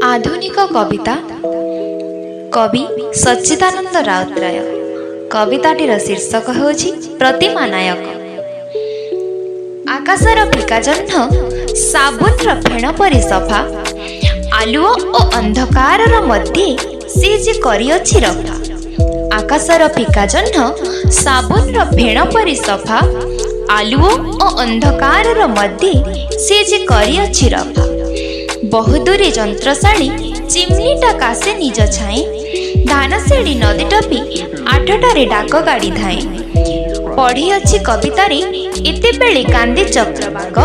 आधुनिक कविता कवि सच्चिदानंद राउतराय। कविताटीर शीर्षक होछि प्रतिमा नायक। आकाशर फिका जह्न साबुनर फेण परि सफा, आलुओ ओ अंधकारर मध्य से जे करिअछि रफा। आकाशर फिका जह्न साबुनर फेण परि सफा, आलुओ ओ अंधकारर मध्य से जे करिअछि रफा। बहुदूरी जंत्रशाली चिमनीटा कासे निज छाए, धानसेड़ी नदी टपी आठटारे डाक गाड़ी धाए। पढ़ी अछि कवितारे एतेबेले कांदे चक्रवाक,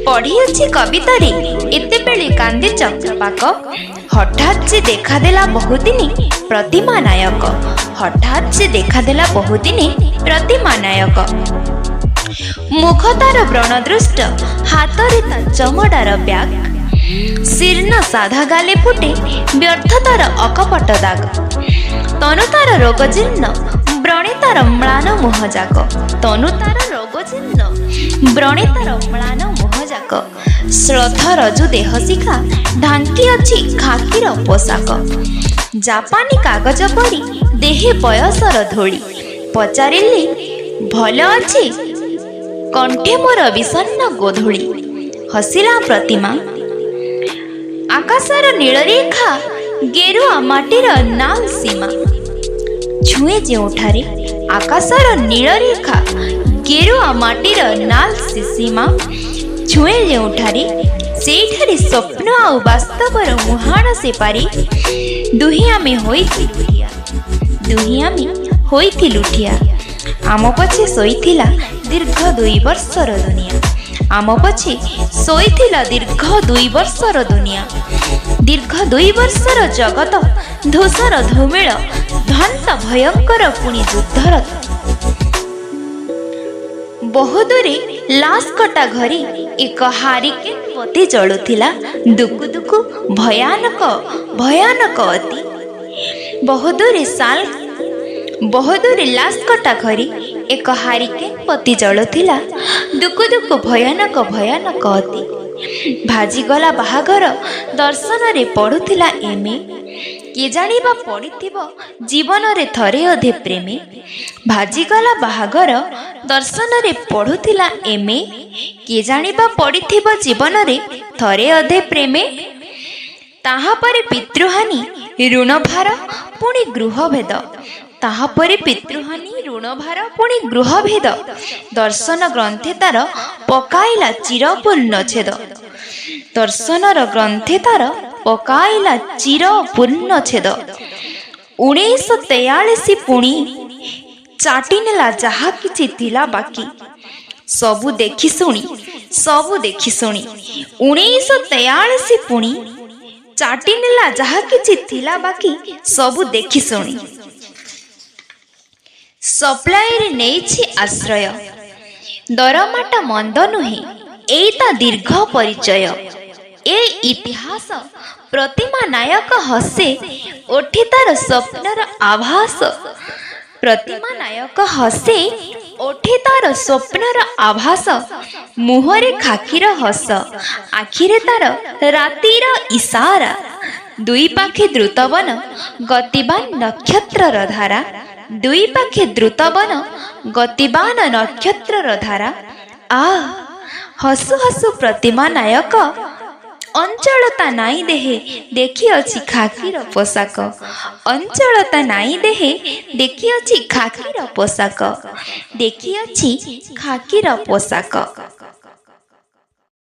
पढ़ी अछि कवितारे एतेबेले कांदे चक्रवाक। हठात से देखादेला बहुदिनी प्रतिमा नायक, हठात से देखादेला बहुदिनी प्रतिमा नायक। मुख तार व्रणदृष्ट, हातरे ता चमड़ार ब्याग, शीर्ण साधा गाले फुटे व्यर्थतार अकपट दाग। तनु तार रोग जीर्ण, व्रणे तार म्लान मुह जाक, तनु तार रोग जीर्ण, व्रणे तार म्लान मुह जाक। श्रद्ध रजु देह शिखा, ढांकी अछि खाकीर पोशाक। जापानी कागज परी देहे बयसर धूली, पचारिली भल अछि कंठे मोर विषण्ण गोधूली। हसिला प्रतिमा आकाशर नीलरेखा, गेरुआ माटीर नाल सीमा। छुए जेउठारे आकाशर नीलरेखा, गेरुआ माटीर नाल सीमा। छुए जेउठारे सेठारे स्वप्न आउ वास्तवर मुहाण से पारी। दुही आमे होइथिलुठिया, दुही आमे होइथिलुठिया। आम पछे सोइथिला दीर्घ 2 वर्षर दुनिया, आम पछे सोइथिला दीर्घ 2 वर्षर दुनिया। दीर्घ 2 वर्षर जगत धूसर धूमिल, ध्वंस भयंकर पुणी युद्धर। बहुदूरे लाश कटा घरी एक हारिकेन बती जळुथिला, दुकु दुकु भयानक भयानक अति। बहुदूरे लाश कटा घरी एक हारिकेन बती जळुथिला, दुकु दुकु भयानक भयानक अति। भाजिगला बाहाघर दर्शन रे पड़ुथिला एमे, के जानिबा पड़िथिबो जीवन रे थरे अधे प्रेमे। भाजिगला बाहाघर दर्शन रे पड़ुथिला एमे, के जानिबा पड़िथिबो जीवन रे थरे अधे प्रेमे। ताहा परे पितृहानि ऋणभार पुणी गृहभेद, ताहा परे पितृहानि ऋणभार पुणी गृहभेद। दर्शन ग्रंथे तार पकाइला चिरपूर्ण छेद, दर्शनर ग्रंथे तार पकाइला चिरपूर्ण छेद। 1943 पुणी चाटी नेला जहा किछि थिला बाकी, सबु देखि शुणी, सबु देखि शुणी। 1943 पुणी चाटी नेला जहा किछि थिला बाकी, सबु देखि शुणी। सप्लायर नेइछि आश्रय, दरमाटा मंद नुहे एइता दीर्घ परिचय। ए इतिहास प्रतिमा नायक हसे, ओठे तार स्वप्नर आभास। प्रतिमा नायक हसे, ओठे तार स्वप्नर आभास। मुहरे खाकीर हस, आखिरे तार रातिर इशारा। दुई पाखे द्रुतवन गतिबान नक्षत्रर धारा, दुई पाखे द्रुतवन गतिबान नक्षत्रर धारा। आ हसु हसु प्रतिमा नायक, अंचलता नाई देहे देखि अछि खाकीर पोशाक। अंचलता नाई देहे देखि अछि खाकीर पोशाक, देखि अछि खाकीर पोशाक।